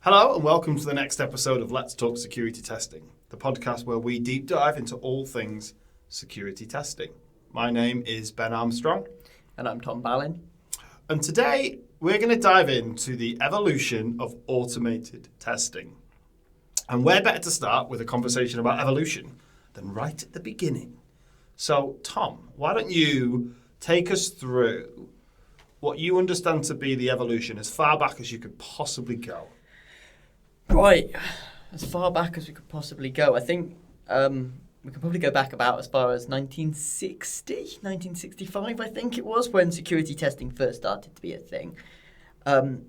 Hello and welcome to the next episode of Let's Talk Security Testing, the podcast where we deep dive into all things security testing. My name is Ben Armstrong. And I'm Tom Ballin. And today we're going to dive into the evolution of automated testing. And where better to start with a conversation about evolution than right at the beginning. So, Tom, why don't you take us through what you understand to be the evolution as far back as you could possibly go? Right, as far back as we could possibly go. I think we could probably go back about as far as 1960, 1965, I think it was, when security testing first started to be a thing.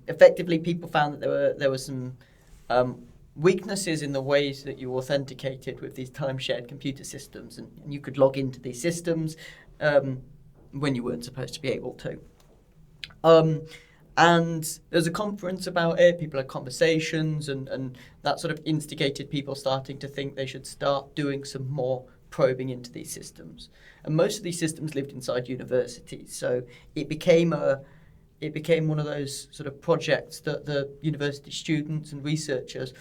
Effectively, people found that there were some weaknesses in the ways that you authenticated with these time-shared computer systems, and you could log into these systems when you weren't supposed to be able to. And there was a conference about it, people had conversations, and that sort of instigated people starting to think they should start doing some more probing into these systems. And most of these systems lived inside universities, so it became one of those sort of projects that the university students and researchers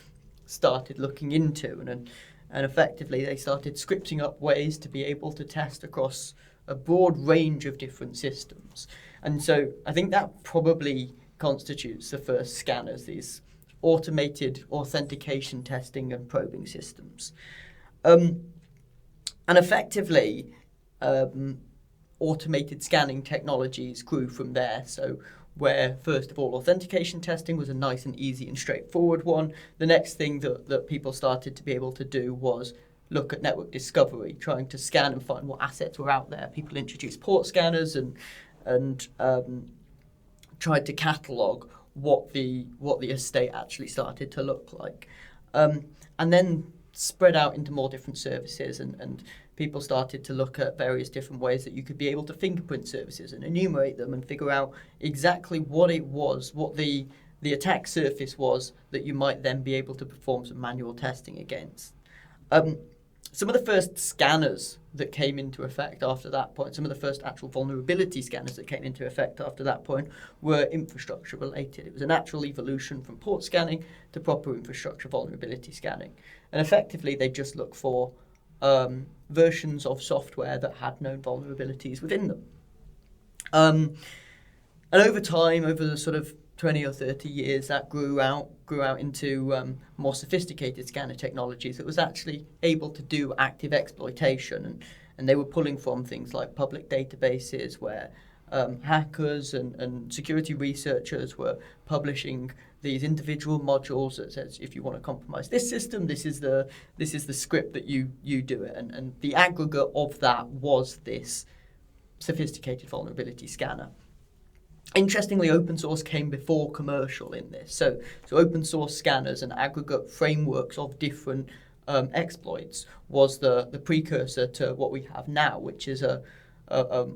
started looking into, and effectively they started scripting up ways to be able to test across a broad range of different systems. And so I think that probably constitutes the first scanners, these automated authentication testing and probing systems. And effectively, automated scanning technologies grew from there. So where, first of all, authentication testing was a nice and easy and straightforward one, the next thing that people started to be able to do was look at network discovery, trying to scan and find what assets were out there. People introduced port scanners and tried to catalogue what the estate actually started to look like, and then spread out into more different services, and people started to look at various different ways that you could be able to fingerprint services and enumerate them and figure out exactly what it was, what the attack surface was that you might then be able to perform some manual testing against. Some of the first scanners that came into effect after that point, some of the first actual vulnerability scanners that came into effect after that point were infrastructure related. It was a natural evolution from port scanning to proper infrastructure vulnerability scanning. And effectively, they just look for versions of software that had known vulnerabilities within them. And over time, over the sort of 20 or 30 years, that grew out into more sophisticated scanner technologies that was actually able to do active exploitation, and they were pulling from things like public databases where hackers and security researchers were publishing these individual modules that says, if you want to compromise this system, this is the script that you do it, and the aggregate of that was this sophisticated vulnerability scanner. Interestingly, open source came before commercial in this. So open source scanners and aggregate frameworks of different exploits was the precursor to what we have now, which is a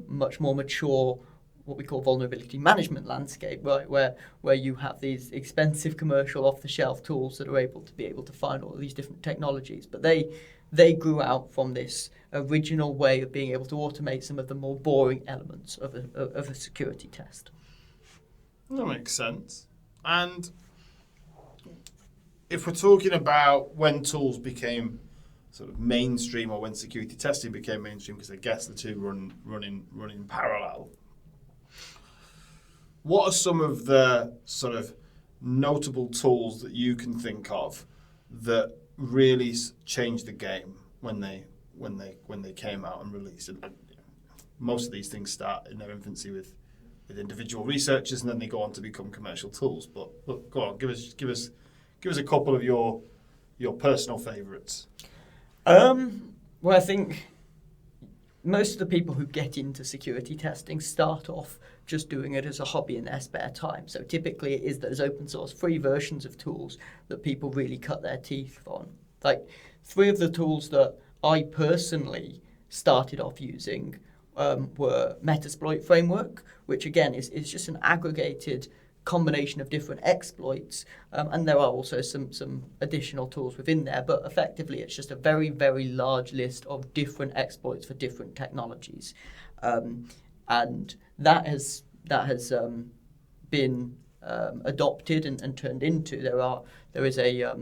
much more mature, what we call vulnerability management landscape, right? Where you have these expensive commercial off-the-shelf tools that are able to find all of these different technologies. But they grew out from this original way of being able to automate some of the more boring elements of a security test. That makes sense. And if we're talking about when tools became sort of mainstream, or when security testing became mainstream, because I guess the two run in parallel, what are some of the sort of notable tools that you can think of that really changed the game when they came out and released? And most of these things start in their infancy with individual researchers, and then they go on to become commercial tools. But go on, give us a couple of your personal favourites. Well, I think most of the people who get into security testing start off just doing it as a hobby in their spare time. So typically it is those open source free versions of tools that people really cut their teeth on. Like, three of the tools that I personally started off using were Metasploit Framework, which again is just an aggregated combination of different exploits, and there are also some additional tools within there, but effectively it's just a very, very large list of different exploits for different technologies, and that has been adopted and turned into. There is a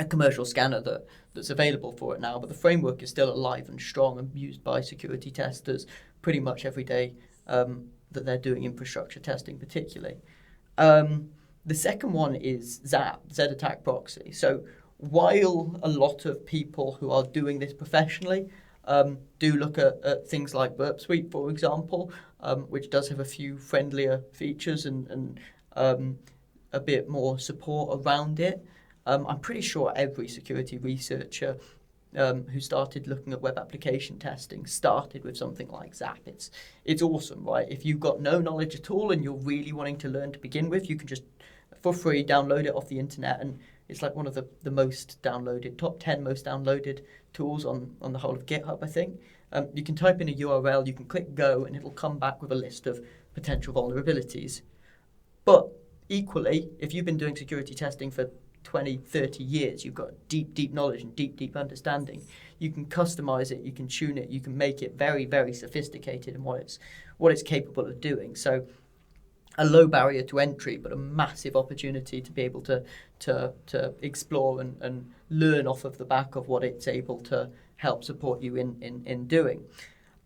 commercial scanner that's available for it now, but the framework is still alive and strong and used by security testers pretty much every day that they're doing infrastructure testing particularly. The second one is ZAP, Z-Attack Proxy. So while a lot of people who are doing this professionally do look at things like Burp Suite, for example, which does have a few friendlier features and a bit more support around it, I'm pretty sure every security researcher who started looking at web application testing started with something like ZAP. It's awesome, right? If you've got no knowledge at all and you're really wanting to learn to begin with, you can just, for free, download it off the internet, and it's like one of the most downloaded, top 10 most downloaded tools on the whole of GitHub, I think. You can type in a URL, you can click go, and it'll come back with a list of potential vulnerabilities. But equally, if you've been doing security testing for 20, 30 years, you've got deep knowledge and deep understanding. You can customize it, you can tune it, you can make it very, very sophisticated in what it's capable of doing. So a low barrier to entry, but a massive opportunity to be able to explore and learn off of the back of what it's able to help support you in doing.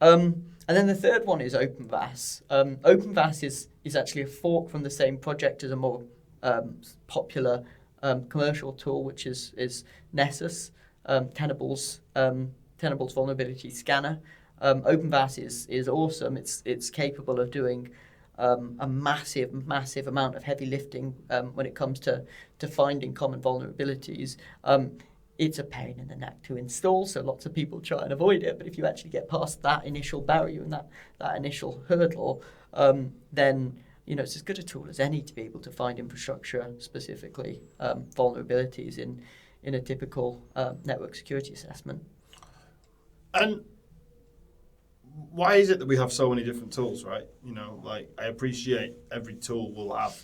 And then the third one is OpenVAS. OpenVAS is actually a fork from the same project as a more popular commercial tool, which is Nessus, Tenable's vulnerability scanner. OpenVAS is awesome. It's capable of doing a massive amount of heavy lifting when it comes to finding common vulnerabilities. It's a pain in the neck to install, so lots of people try and avoid it. But if you actually get past that initial barrier and that initial hurdle, then it's as good a tool as any to be able to find infrastructure, specifically vulnerabilities in a typical network security assessment. And why is it that we have so many different tools, right? I appreciate every tool will have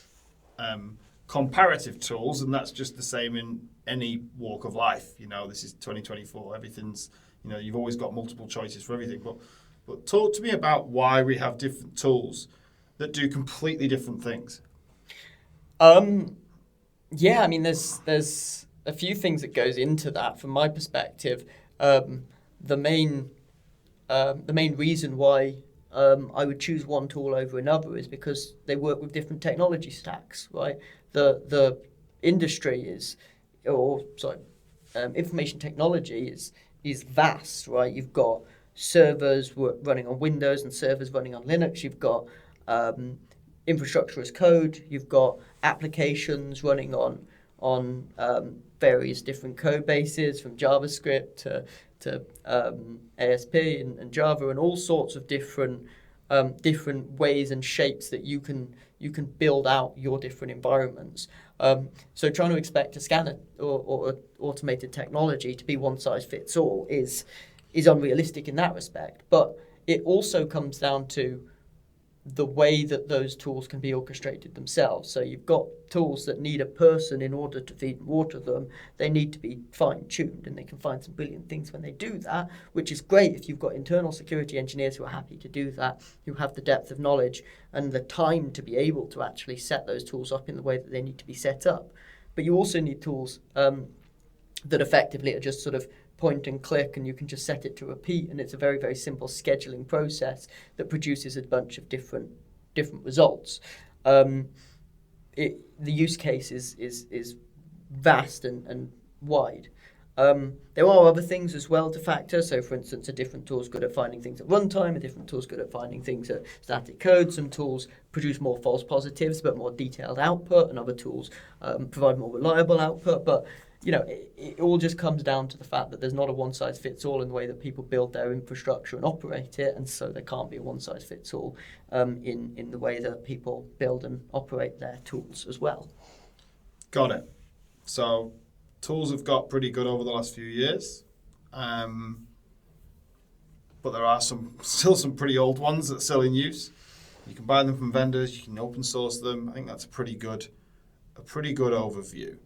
comparative tools, and that's just the same in any walk of life. This is 2024. Everything's, you've always got multiple choices for everything. But talk to me about why we have different tools that do completely different things. Yeah, I mean, there's a few things that goes into that. From my perspective, the main reason why I would choose one tool over another is because they work with different technology stacks, right? The industry information technology is vast, right? You've got servers running on Windows and servers running on Linux. You've got infrastructure as code. You've got applications running on various different code bases, from JavaScript to ASP and Java, and all sorts of different ways and shapes that you can build out your different environments. So trying to expect a scanner or automated technology to be one size fits all is unrealistic in that respect. But it also comes down to the way that those tools can be orchestrated themselves. So you've got tools that need a person in order to feed and water them. They need to be fine-tuned, and they can find some brilliant things when they do that, which is great if you've got internal security engineers who are happy to do that, who have the depth of knowledge and the time to be able to actually set those tools up in the way that they need to be set up. But you also need tools that effectively are just sort of point and click, and you can just set it to repeat, and it's a very, very simple scheduling process that produces a bunch of different results. The use case is vast and wide. There are other things as well to factor. So, for instance, a different tool is good at finding things at runtime, a different tool is good at finding things at static code. Some tools produce more false positives but more detailed output, and other tools provide more reliable output. But it all just comes down to the fact that there's not a one-size-fits-all in the way that people build their infrastructure and operate it, and so there can't be a one-size-fits-all in the way that people build and operate their tools as well. Got it. So tools have got pretty good over the last few years, but there are still some pretty old ones that are still in use. You can buy them from vendors, you can open source them. I think that's a pretty good overview.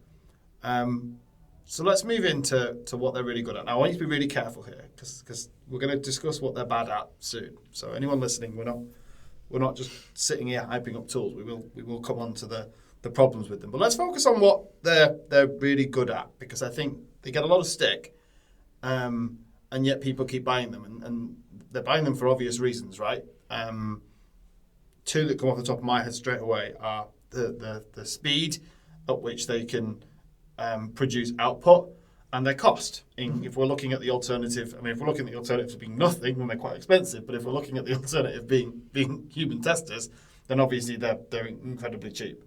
So let's move into what they're really good at. Now, I want you to be really careful here because we're going to discuss what they're bad at soon. So anyone listening, we're we're not just sitting here hyping up tools. We will come on to the problems with them. But let's focus on what they're really good at, because I think they get a lot of stick, and yet people keep buying them, and they're buying them for obvious reasons, right? Two that come off the top of my head straight away are the speed at which they can produce output, and their cost. If we're looking at the alternative, if we're looking at the alternative being nothing, then they're quite expensive. But if we're looking at the alternative being human testers, then obviously they're incredibly cheap.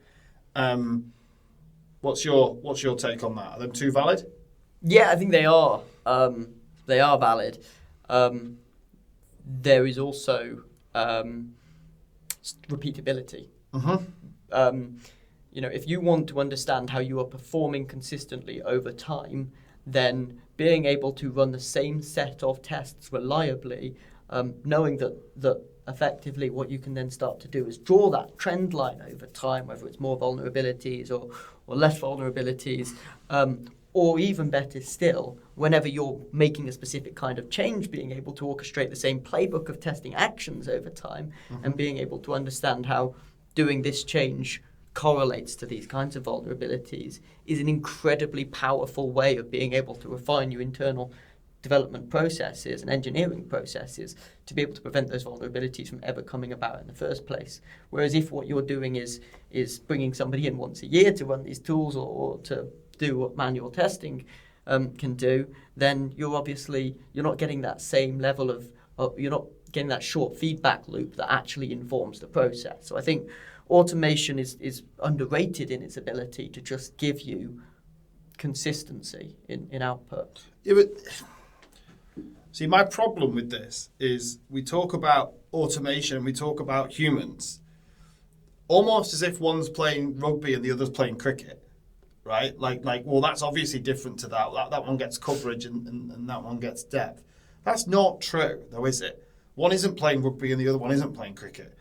What's your take on that? Are them two valid? Yeah, I think they are. They are valid. There is also repeatability. If you want to understand how you are performing consistently over time, then being able to run the same set of tests reliably, knowing that effectively what you can then start to do is draw that trend line over time, whether it's more vulnerabilities or less vulnerabilities, or even better still, whenever you're making a specific kind of change, being able to orchestrate the same playbook of testing actions over time, and being able to understand how doing this change correlates to these kinds of vulnerabilities is an incredibly powerful way of being able to refine your internal development processes and engineering processes to be able to prevent those vulnerabilities from ever coming about in the first place. Whereas if what you're doing is bringing somebody in once a year to run these tools or to do what manual testing can do, then you're not getting that same level of you're not getting that short feedback loop that actually informs the process. So I think automation is underrated in its ability to just give you consistency in output. Yeah, but see, my problem with this is we talk about automation, we talk about humans, almost as if one's playing rugby and the other's playing cricket, right? Well, that's obviously different to that. That one gets coverage and that one gets depth. That's not true, though, is it? One isn't playing rugby and the other one isn't playing cricket.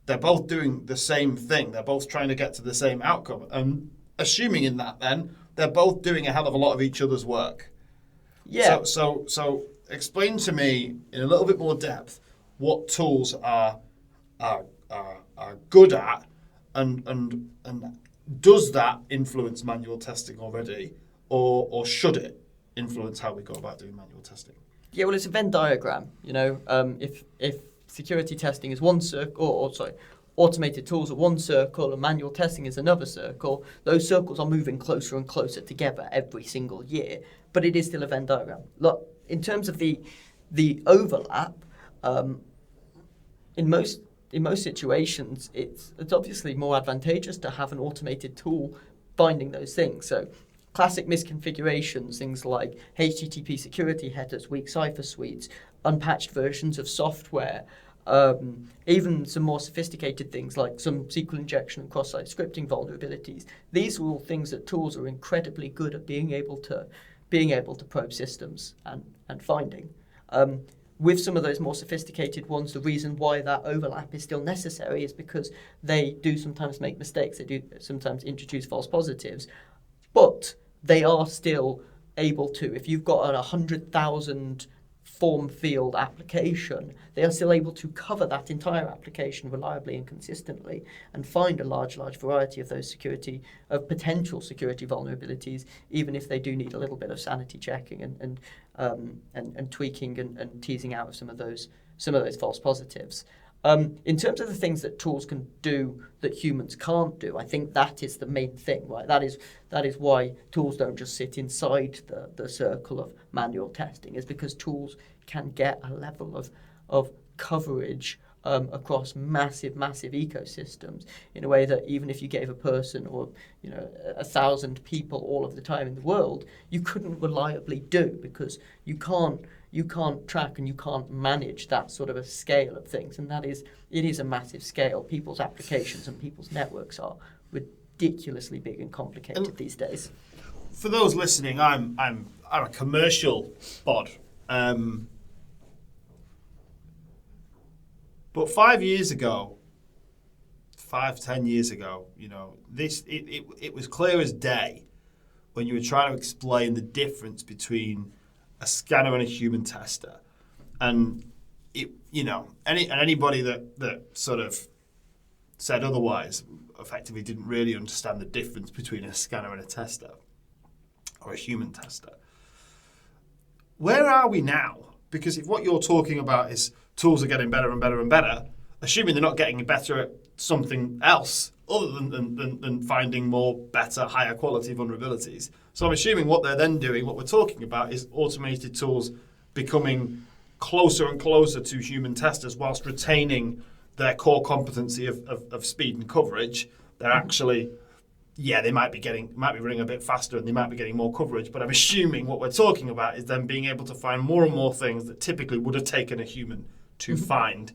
They're both doing the same thing. They're both trying to get to the same outcome. And assuming in that, then, they're both doing a hell of a lot of each other's work. Yeah. So explain to me in a little bit more depth what tools are good at, and does that influence manual testing already, or should it influence how we go about doing manual testing? Yeah, well, it's a Venn diagram. If security testing is one circle, automated tools are one circle and manual testing is another circle, those circles are moving closer and closer together every single year, but it is still a Venn diagram. Look, in terms of the overlap, in most situations, it's obviously more advantageous to have an automated tool finding those things. So classic misconfigurations, things like HTTP security headers, weak cipher suites, unpatched versions of software, even some more sophisticated things like some SQL injection and cross-site scripting vulnerabilities. These are all things that tools are incredibly good at being able to probe systems and finding. With some of those more sophisticated ones, the reason why that overlap is still necessary is because they do sometimes make mistakes. They do sometimes introduce false positives, but they are still able to, if you've got a 100,000 form field application, they are still able to cover that entire application reliably and consistently and find a large variety of those potential security vulnerabilities, even if they do need a little bit of sanity checking and tweaking and teasing out of some of those false positives. In terms of the things that tools can do that humans can't do, I think that is the main thing, right? That is why tools don't just sit inside the circle of manual testing, is because tools can get a level of coverage across massive ecosystems in a way that even if you gave a person or 1,000 people all of the time in the world, you couldn't reliably do, because you can't track and you can't manage that sort of a scale of things, and it is a massive scale. People's applications and people's networks are ridiculously big and complicated these days. For those listening, I'm a commercial bod, but 10 years ago, it was clear as day when you were trying to explain the difference between a scanner and a human tester. And anybody that sort of said otherwise effectively didn't really understand the difference between a scanner and a tester, or a human tester. Where are we now? Because if what you're talking about is tools are getting better and better and better, assuming they're not getting better at something else other than finding more, better, higher quality vulnerabilities. So I'm assuming what they're then doing, what we're talking about, is automated tools becoming closer and closer to human testers whilst retaining their core competency of speed and coverage. They're actually, they might be running a bit faster and they might be getting more coverage, but I'm assuming what we're talking about is them being able to find more and more things that typically would have taken a human to find.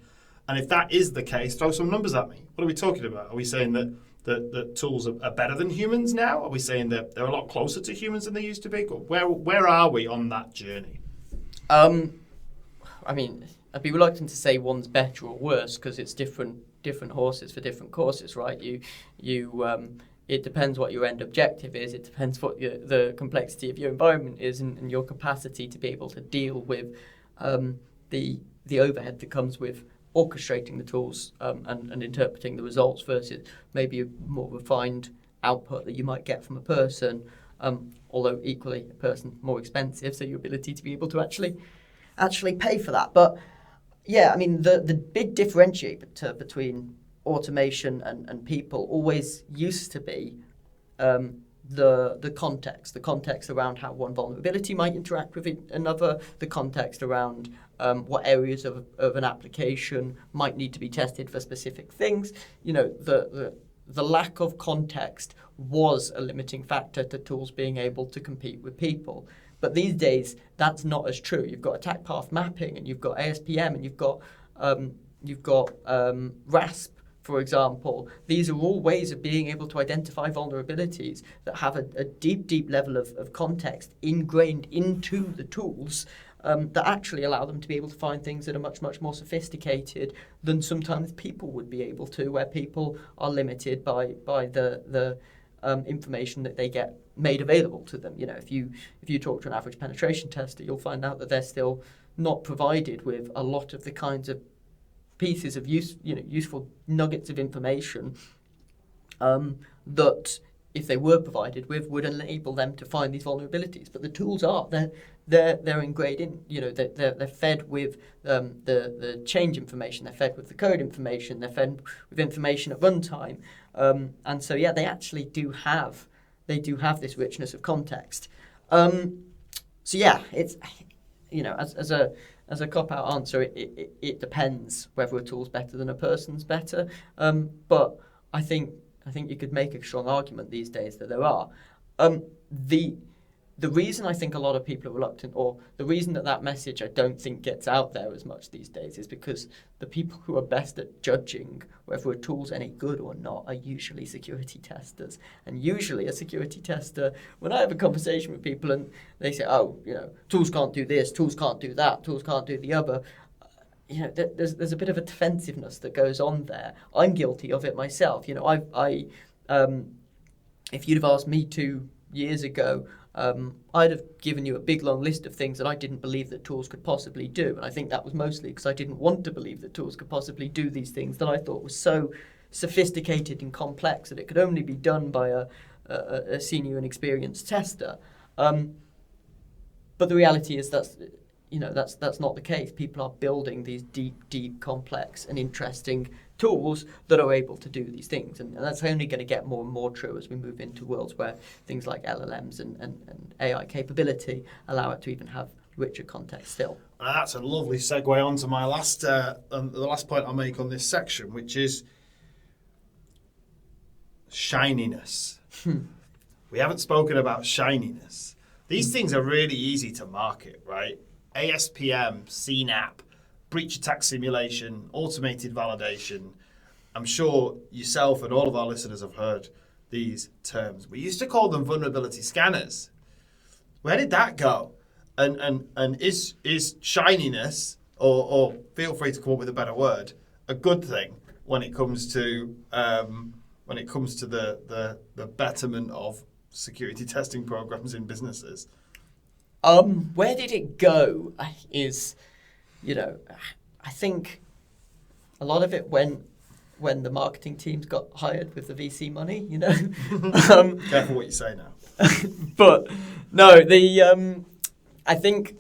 And if that is the case, throw some numbers at me. What are we talking about? Are we saying that tools are better than humans now? Are we saying that they're a lot closer to humans than they used to be? Where are we on that journey? I mean, I'd be reluctant to say one's better or worse because it's different horses for different courses, right? It depends what your end objective is. It depends what the complexity of your environment is and your capacity to be able to deal with the overhead that comes with orchestrating the tools and interpreting the results versus maybe a more refined output that you might get from a person, although equally a person more expensive, so your ability to be able to actually pay for that. But yeah, I mean, the big differentiator between automation and people always used to be the context around how one vulnerability might interact with another, the context around what areas of an application might need to be tested for specific things. The lack of context was a limiting factor to tools being able to compete with people. But these days, that's not as true. You've got attack path mapping, and you've got ASPM, and you've got RASP, for example. These are all ways of being able to identify vulnerabilities that have a deep level of context ingrained into the tools that actually allow them to be able to find things that are much more sophisticated than sometimes people would be able to, where people are limited by the information that they get made available to them. If you talk to an average penetration tester, you'll find out that they're still not provided with a lot of the kinds of pieces of useful nuggets of information that, if they were provided with, would enable them to find these vulnerabilities. But the tools they're ingrained in. They're fed with the change information. They're fed with the code information. They're fed with information at runtime. And so they actually do have this richness of context. It's as a cop-out answer, it depends whether a tool's better than a person's better. But I think you could make a strong argument these days that there are. The reason I think a lot of people are reluctant, or the reason that message I don't think gets out there as much these days, is because the people who are best at judging whether a tool's any good or not are usually security testers. And usually a security tester, when I have a conversation with people and they say, tools can't do this, tools can't do that, tools can't do the other, there's a bit of a defensiveness that goes on there. I'm guilty of it myself. If you'd have asked me 2 years ago, I'd have given you a big long list of things that I didn't believe that tools could possibly do. And I think that was mostly because I didn't want to believe that tools could possibly do these things that I thought were so sophisticated and complex that it could only be done by a senior and experienced tester. But the reality is that's not the case. People are building these deep, complex and interesting tools that are able to do these things. And that's only going to get more and more true as we move into worlds where things like LLMs and AI capability allow it to even have richer context still. That's a lovely segue on to my the last point I'll make on this section, which is shininess. We haven't spoken about shininess. These things are really easy to market, right? ASPM, CNAP, breach attack simulation, automated validation. I'm sure yourself and all of our listeners have heard these terms. We used to call them vulnerability scanners. Where did that go? And is shininess, or feel free to come up with a better word, a good thing when it comes to the betterment of security testing programs in businesses? Where did it go is, I think a lot of it when the marketing teams got hired with the VC money, you know. Careful what you say now. But no, I think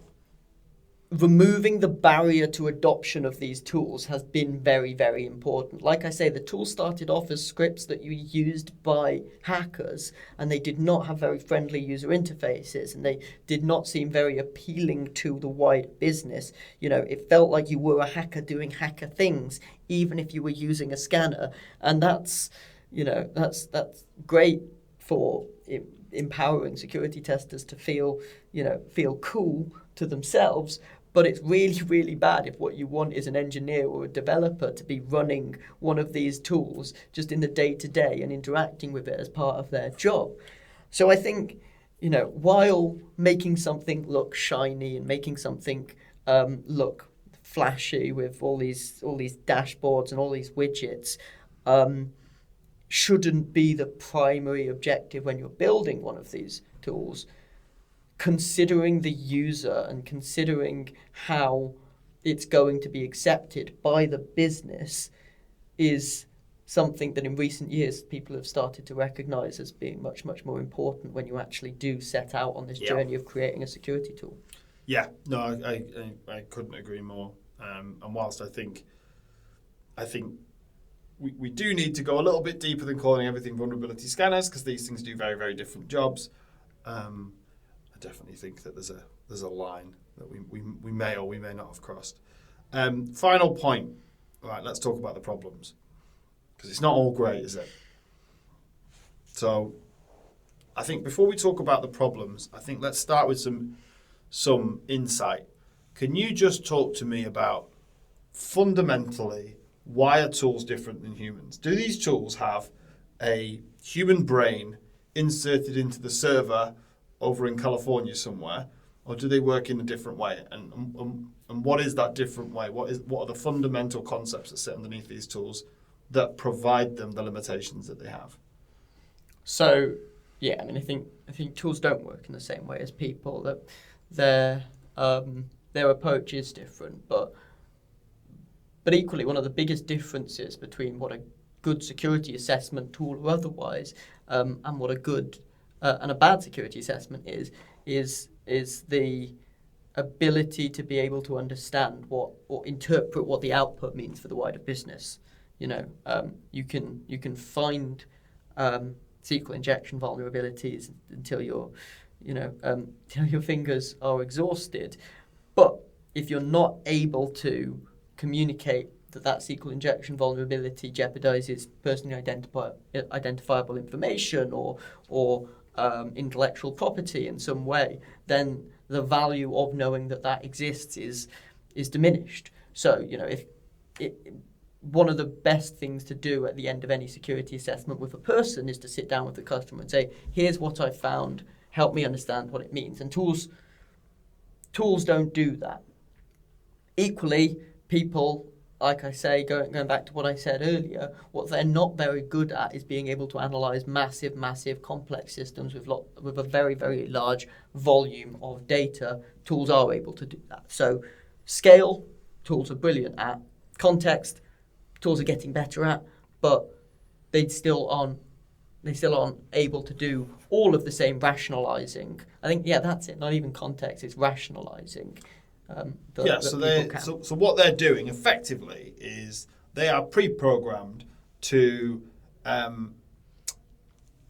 removing the barrier to adoption of these tools has been very, very important. Like I say, the tools started off as scripts that you used by hackers, and they did not have very friendly user interfaces, and they did not seem very appealing to the wide business. You know, it felt like you were a hacker doing hacker things, even if you were using a scanner, and that's great for empowering security testers to feel cool to themselves. But it's really, really bad if what you want is an engineer or a developer to be running one of these tools just in the day-to-day and interacting with it as part of their job. So I think, while making something look shiny and making something look flashy with all these dashboards and all these widgets, shouldn't be the primary objective when you're building one of these tools. Considering the user and considering how it's going to be accepted by the business is something that in recent years people have started to recognize as being much, much more important when you actually do set out on this journey of creating a security tool. Yeah, no, I couldn't agree more. And whilst I think we do need to go a little bit deeper than calling everything vulnerability scanners, because these things do very, very different jobs. I definitely think that there's a line that we may or we may not have crossed. Final point. Right, let's talk about the problems, because it's not all great, is it? So I think before we talk about the problems, I think let's start with some insight. Can you just talk to me about fundamentally why are tools different than humans? Do these tools have a human brain inserted into the server over in California somewhere, or do they work in a different way? And what is that different way? What are the fundamental concepts that sit underneath these tools that provide them the limitations that they have? So yeah, I mean, I think tools don't work in the same way as people. That their approach is different, but equally, one of the biggest differences between what a good security assessment tool or otherwise and what a good and a bad security assessment is the ability to be able to understand or interpret what the output means for the wider business. You can find SQL injection vulnerabilities until your fingers are exhausted, but if you're not able to communicate that SQL injection vulnerability jeopardizes personally identifiable information or intellectual property in some way, then the value of knowing that exists is diminished. So, one of the best things to do at the end of any security assessment with a person is to sit down with the customer and say, here's what I found, help me understand what it means. And tools don't do that. Equally, people, like I say, going back to what I said earlier, what they're not very good at is being able to analyze massive, complex systems with a very, very large volume of data. Tools are able to do that. So scale, tools are brilliant at. Context, tools are getting better at, but they still aren't able to do all of the same rationalizing. I think, that's it. Not even context, it's rationalizing. So what they're doing effectively is they are pre-programmed to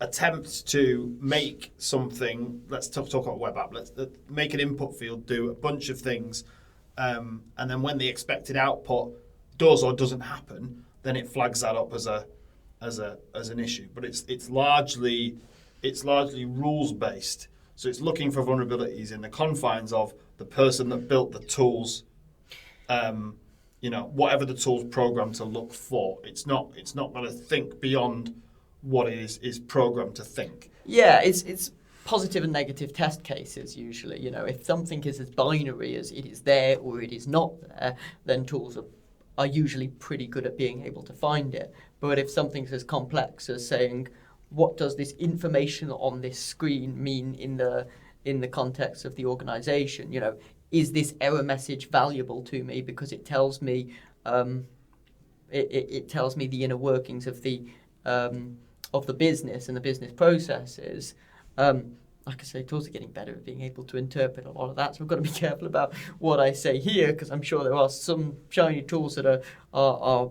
attempt to make something. Let's talk about web app. Let's make an input field do a bunch of things, and then when the expected output does or doesn't happen, then it flags that up as an issue. But it's largely rules based. So it's looking for vulnerabilities in the confines of the person that built the tools, whatever the tool's programmed to look for. It's not going to think beyond what it is programmed to think. Yeah, it's positive and negative test cases usually. If something is as binary as it is there or it is not there, then tools are usually pretty good at being able to find it. But if something's as complex as saying, what does this information on this screen mean in the in the context of the organization. You know, is this error message valuable to me because it tells me it tells me the inner workings of the business and the business processes. Like I say, tools are getting better at being able to interpret a lot of that, so we've got to be careful about what I say here, because I'm sure there are some shiny tools that are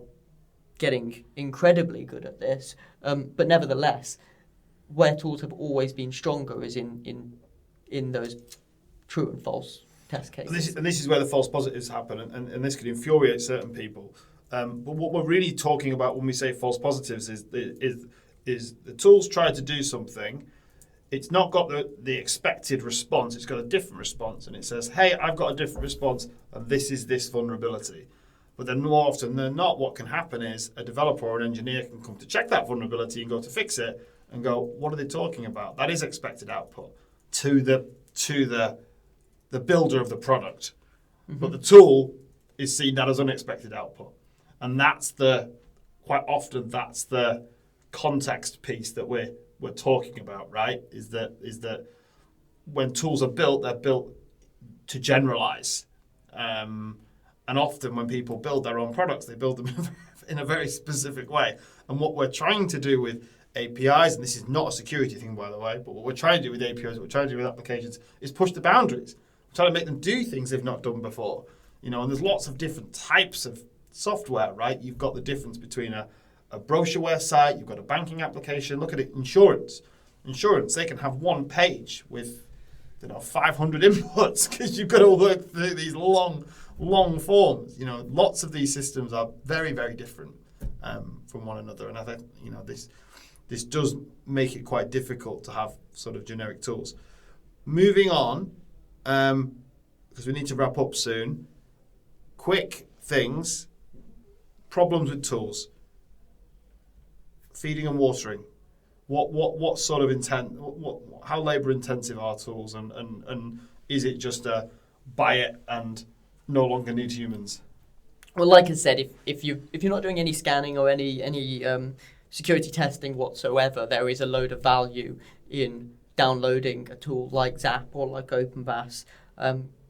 getting incredibly good at this. But nevertheless, where tools have always been stronger is in those true and false test cases. And this is where the false positives happen, and this could infuriate certain people. But what we're really talking about when we say false positives is the tools try to do something. It's not got the expected response. It's got a different response, and it says, "Hey, I've got a different response, and this is this vulnerability." But then more often than not, what can happen is a developer or an engineer can come to check that vulnerability and go to fix it, and go, "What are they talking about? That is expected output to the builder of the product." Mm-hmm. But the tool is seen that as unexpected output, and quite often that's the context piece that we're talking about, right? Is that when tools are built, they're built to generalize, and often when people build their own products, they build them in a very specific way. And what we're trying to do with APIs, and this is not a security thing, by the way, but what we're trying to do with APIs, what we're trying to do with applications, is push the boundaries. We're trying to make them do things they've not done before. And there's lots of different types of software, right? You've got the difference between a brochureware site, you've got a banking application. Look at it, insurance, they can have one page with 500 inputs because you've got to work through these long forms. Lots of these systems are very, very different from one another, and I think this does make it quite difficult to have sort of generic tools. Moving on, because we need to wrap up soon. Quick things, problems with tools. Feeding and watering. What sort of how labour intensive are tools, and is it just a buy it and no longer need humans? Well, like I said, if you're not doing any scanning or any security testing whatsoever, there is a load of value in downloading a tool like Zap or like OpenVAS,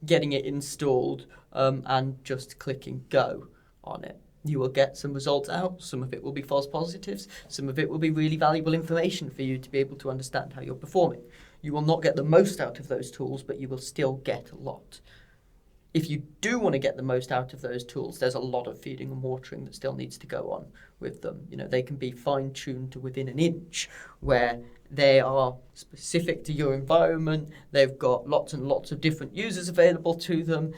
getting it installed, and just clicking go on it. You will get some results out. Some of it will be false positives. Some of it will be really valuable information for you to be able to understand how you're performing. You will not get the most out of those tools, but you will still get a lot. If you do want to get the most out of those tools, there's a lot of feeding and watering that still needs to go on with them. They can be fine-tuned to within an inch, where they are specific to your environment. They've got lots and lots of different users available to them.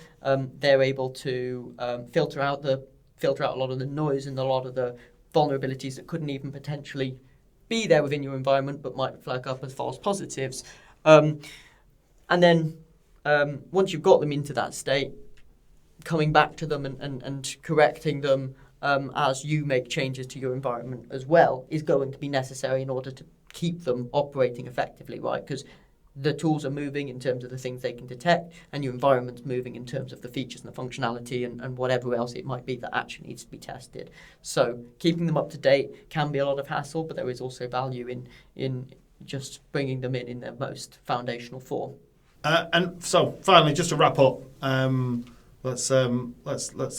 They're able to filter out a lot of the noise and a lot of the vulnerabilities that couldn't even potentially be there within your environment but might flag up as false positives. And then once you've got them into that state, coming back to them and correcting them as you make changes to your environment as well is going to be necessary in order to keep them operating effectively, right? Because the tools are moving in terms of the things they can detect, and your environment's moving in terms of the features and the functionality and whatever else it might be that actually needs to be tested. So keeping them up to date can be a lot of hassle, but there is also value in just bringing them in their most foundational form. And so finally, just to wrap up, let's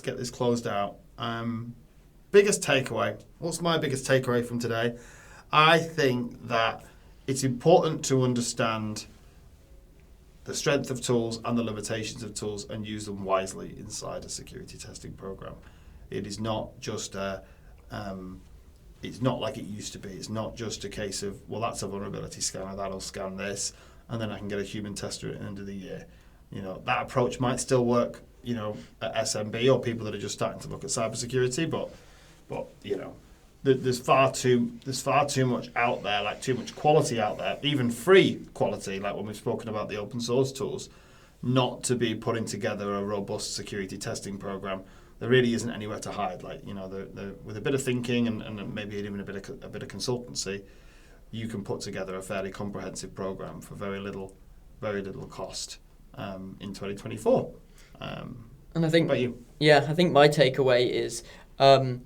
get this closed out. Biggest takeaway. What's my biggest takeaway from today? I think that it's important to understand the strength of tools and the limitations of tools and use them wisely inside a security testing program. It is not just it's not like it used to be. It's not just a case of, well, that's a vulnerability scanner, that'll scan this, and then I can get a human tester at the end of the year. That approach might still work, at SMB or people that are just starting to look at cybersecurity, but there's far too much out there, like too much quality out there, even free quality, like when we've spoken about the open source tools, not to be putting together a robust security testing program. There really isn't anywhere to hide. With a bit of thinking and maybe even a bit of consultancy, you can put together a fairly comprehensive program for very little cost in 2024. And I think, about you? Yeah, I think my takeaway is, as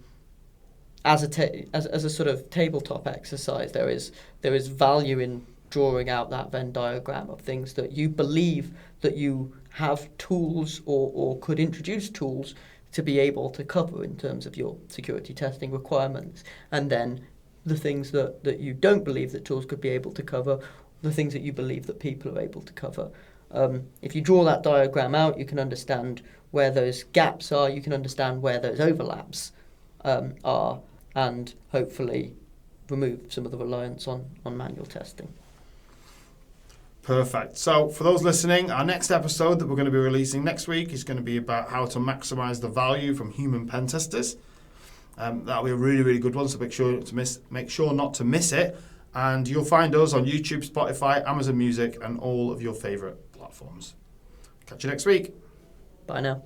a sort of tabletop exercise, there is value in drawing out that Venn diagram of things that you believe that you have tools or could introduce tools to be able to cover in terms of your security testing requirements, and then the things that you don't believe that tools could be able to cover, the things that you believe that people are able to cover. If you draw that diagram out, you can understand where those gaps are, you can understand where those overlaps are, and hopefully remove some of the reliance on manual testing. Perfect. So for those listening, our next episode that we're going to be releasing next week is going to be about how to maximize the value from human pen testers. That'll be a really, really good one, so make sure not to miss it. And you'll find us on YouTube, Spotify, Amazon Music, and all of your favourite platforms. Catch you next week. Bye now.